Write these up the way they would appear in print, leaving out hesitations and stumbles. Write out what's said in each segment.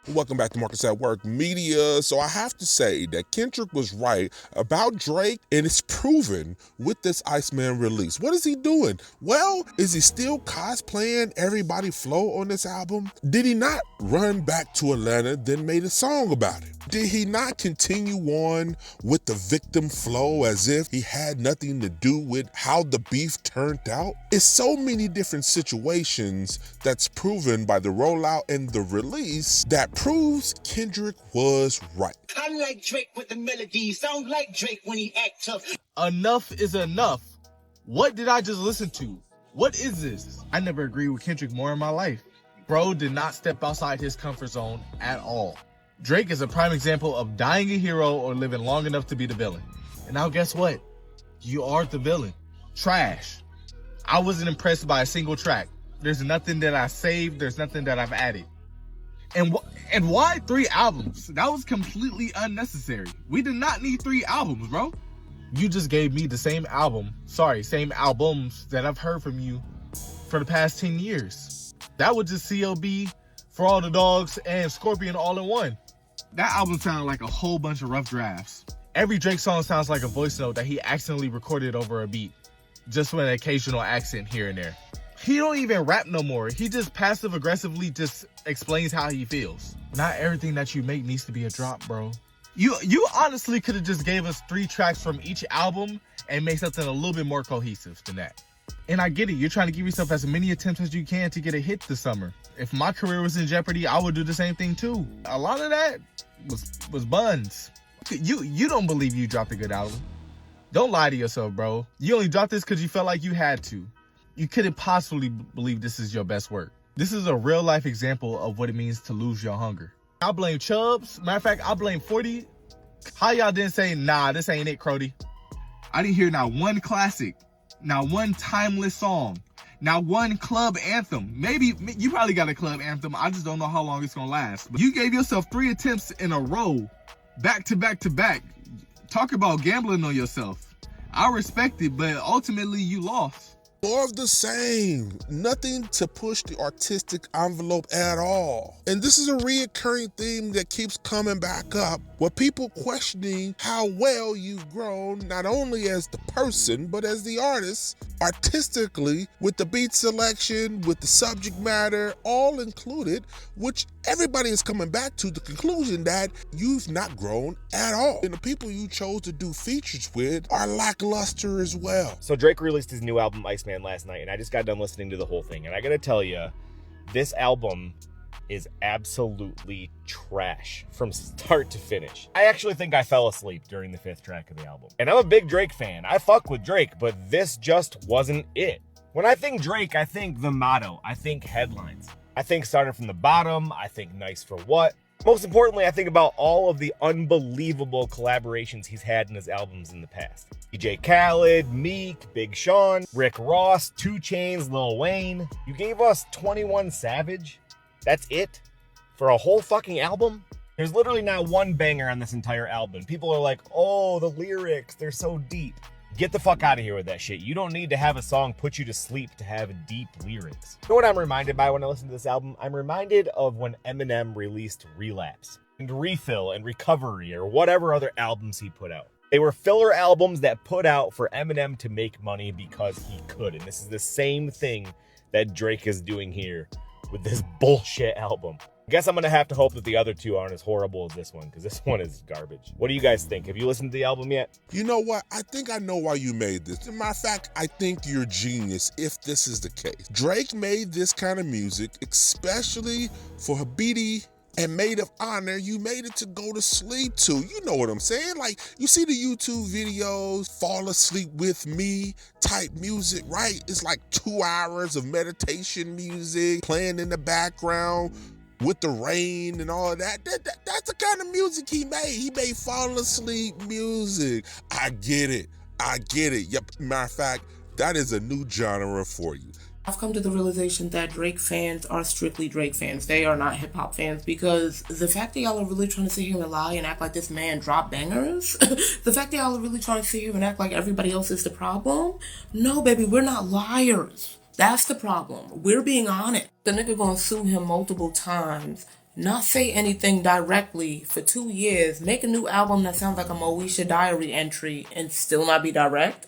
Welcome back to Marcus at Work Media. So I have to say that Kendrick was right about Drake, and it's proven with this Iceman release. What is he doing? Well, is he still cosplaying Everybody Flow on this album? Did he not run back to Atlanta, then made a song about it? Did he not continue on with the victim flow as if he had nothing to do with how the beef turned out? It's so many different situations that's proven by the rollout and the release that proves Kendrick was right. I like Drake with the melody, sound like Drake when he act tough. Enough is enough. What did I just listen to? What is this? I never agreed with Kendrick more in my life. Bro did not step outside his comfort zone at all. Drake is a prime example of dying a hero or living long enough to be the villain. And now guess what? You are the villain. Trash. I wasn't impressed by a single track. There's nothing that I saved. There's nothing that I've added. And why 3 albums? That was completely unnecessary. We did not need 3 albums, bro. You just gave me the same albums that I've heard from you for the past 10 years. That was just CLB, For All the Dogs, and Scorpion all in one. That album sounded like a whole bunch of rough drafts. Every Drake song sounds like a voice note that he accidentally recorded over a beat, just with an occasional accent here and there. He don't even rap no more. He just passive aggressively just explains how he feels. Not everything that you make needs to be a drop, bro. You honestly could have just gave us 3 tracks from each album and made something a little bit more cohesive than that. And I get it. You're trying to give yourself as many attempts as you can to get a hit this summer. If my career was in jeopardy, I would do the same thing too. A lot of that was buns. You don't believe you dropped a good album. Don't lie to yourself, bro. You only dropped this because you felt like you had to. You couldn't possibly believe this is your best work. This is a real life example of what it means to lose your hunger. I blame Chubbs. Matter of fact, I blame 40. How y'all didn't say, nah, this ain't it, Crody? I didn't hear not one classic, not one timeless song, not one club anthem. Maybe you probably got a club anthem. I just don't know how long it's gonna last. But you gave yourself 3 attempts in a row, back to back to back. Talk about gambling on yourself. I respect it, but ultimately you lost. More of the same. Nothing to push the artistic envelope at all. And this is a reoccurring theme that keeps coming back up, with people questioning how well you've grown, not only as the person, but as the artist, artistically, with the beat selection, with the subject matter, all included, which everybody is coming back to the conclusion that you've not grown at all. And the people you chose to do features with are lackluster as well. So Drake released his new album, Iceman, last night, and I just got done listening to the whole thing. And I gotta tell you, this album is absolutely trash from start to finish. I actually think I fell asleep during the 5th track of the album. And I'm a big Drake fan. I fuck with Drake, but this just wasn't it. When I think Drake, I think the motto. I think headlines. I think starting from the bottom. I think nice for what. Most importantly, I think about all of the unbelievable collaborations he's had in his albums in the past. DJ Khaled, Meek, Big Sean, Rick Ross, 2 Chainz, Lil Wayne. You gave us 21 Savage? That's it? For a whole fucking album? There's literally not one banger on this entire album. People are like, oh, the lyrics, they're so deep. Get the fuck out of here with that shit. You don't need to have a song put you to sleep to have deep lyrics. You know what I'm reminded by when I listen to this album? I'm reminded of when Eminem released Relapse and Refill and Recovery or whatever other albums he put out. They were filler albums that put out for Eminem to make money because he could. And this is the same thing that Drake is doing here with this bullshit album. I guess I'm going to have to hope that the other 2 aren't as horrible as this one, because this one is garbage. What do you guys think? Have you listened to the album yet? You know what? I think I know why you made this. As a matter of fact, I think you're a genius if this is the case. Drake made this kind of music, especially for Habiti and Maid of Honor. You made it to go to sleep to. You know what I'm saying? Like, you see the YouTube videos, Fall Asleep With Me type music, right? It's like 2 hours of meditation music playing in the background with the rain and all of that. That's the kind of music he made. He made fall asleep music. I get it. Yep, matter of fact, that is a new genre for you. I've come to the realization that Drake fans are strictly Drake fans. They are not hip-hop fans, because the fact that y'all are really trying to sit here and lie and act like this man dropped bangers, the fact that y'all are really trying to sit here and act like everybody else is the problem, no, baby, we're not liars. That's the problem. We're being honest. The nigga gonna sue him multiple times not say anything directly for 2 years, make a new album that sounds like a Moesha Diary entry and still not be direct?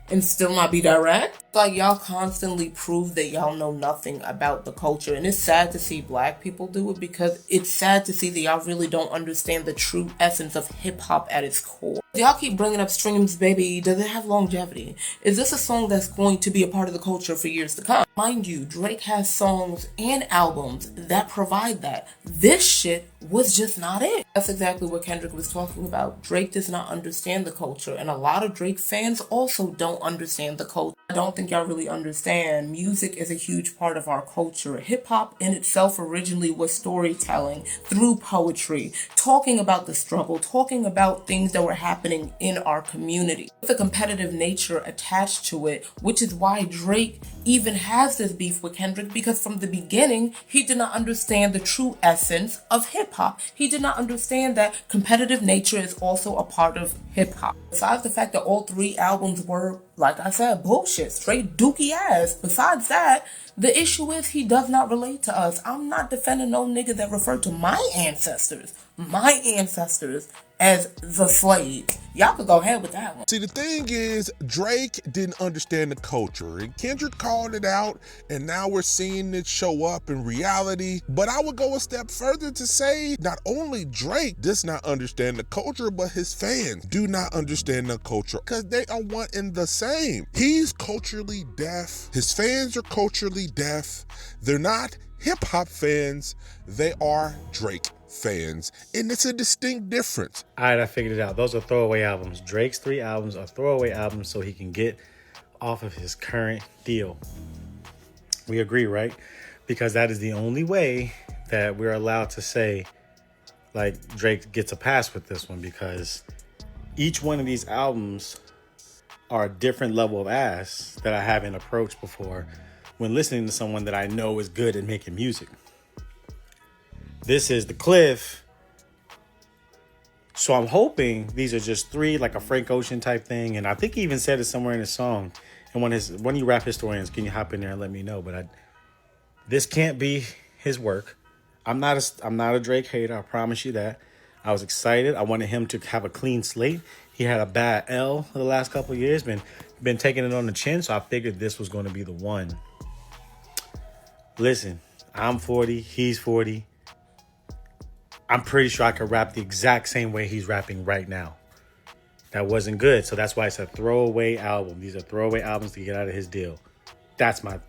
And still not be direct? Like, y'all constantly prove that y'all know nothing about the culture, and it's sad to see black people do it, because it's sad to see that y'all really don't understand the true essence of hip-hop at its core. Y'all keep bringing up streams, baby. Does it have longevity? Is this a song that's going to be a part of the culture for years to come? Mind you, Drake has songs and albums that provide that. This shit was just not it. That's exactly what Kendrick was talking about. Drake does not understand the culture, and a lot of Drake fans also don't understand the culture. I don't think y'all really understand. Music is a huge part of our culture. Hip-hop in itself originally was storytelling through poetry, talking about the struggle, talking about things that were happening in our community, with a competitive nature attached to it, which is why Drake even has this beef with Kendrick, because from the beginning, he did not understand the true essence of hip-hop. He did not understand that competitive nature is also a part of hip-hop. Besides the fact that all 3 albums were, like I said, bullshit, straight dookie ass. Besides that, the issue is he does not relate to us. I'm not defending no nigga that referred to my ancestors as the slave. Y'all could go ahead with that one. See, the thing is, Drake didn't understand the culture, and Kendrick called it out, and now we're seeing it show up in reality. But I would go a step further to say not only Drake does not understand the culture, but his fans do not understand the culture, because they are one and the same. He's culturally deaf. His fans are culturally deaf. They're not hip-hop fans. They are Drake fans, and it's a distinct difference. All right, I figured it out. Those are throwaway albums. Drake's 3 albums are throwaway albums so he can get off of his current deal. We agree, right? Because that is the only way that we're allowed to say, like, Drake gets a pass with this one, because each one of these albums are a different level of ass that I haven't approached before when listening to someone that I know is good at making music. This is the cliff. So I'm hoping these are just 3, like a Frank Ocean type thing. And I think he even said it somewhere in his song. And one of you rap historians, can you hop in there and let me know? But this can't be his work. I'm not a Drake hater. I promise you that. I was excited. I wanted him to have a clean slate. He had a bad L for the last couple of years, been taking it on the chin. So I figured this was going to be the one. Listen, I'm 40. He's 40. I'm pretty sure I could rap the exact same way he's rapping right now. That wasn't good. So that's why it's a throwaway album. These are throwaway albums to get out of his deal. That's my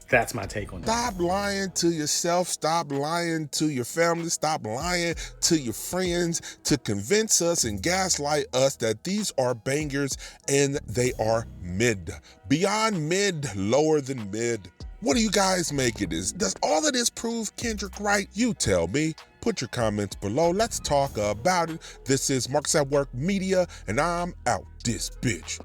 take on that. Stop lying to yourself. Stop lying to your family. Stop lying to your friends to convince us and gaslight us that these are bangers and they are mid. Beyond mid, lower than mid. What do you guys make of this? Does all of this prove Kendrick right? You tell me. Put your comments below. Let's talk about it. This is Marcus at Work Media, and I'm out this bitch.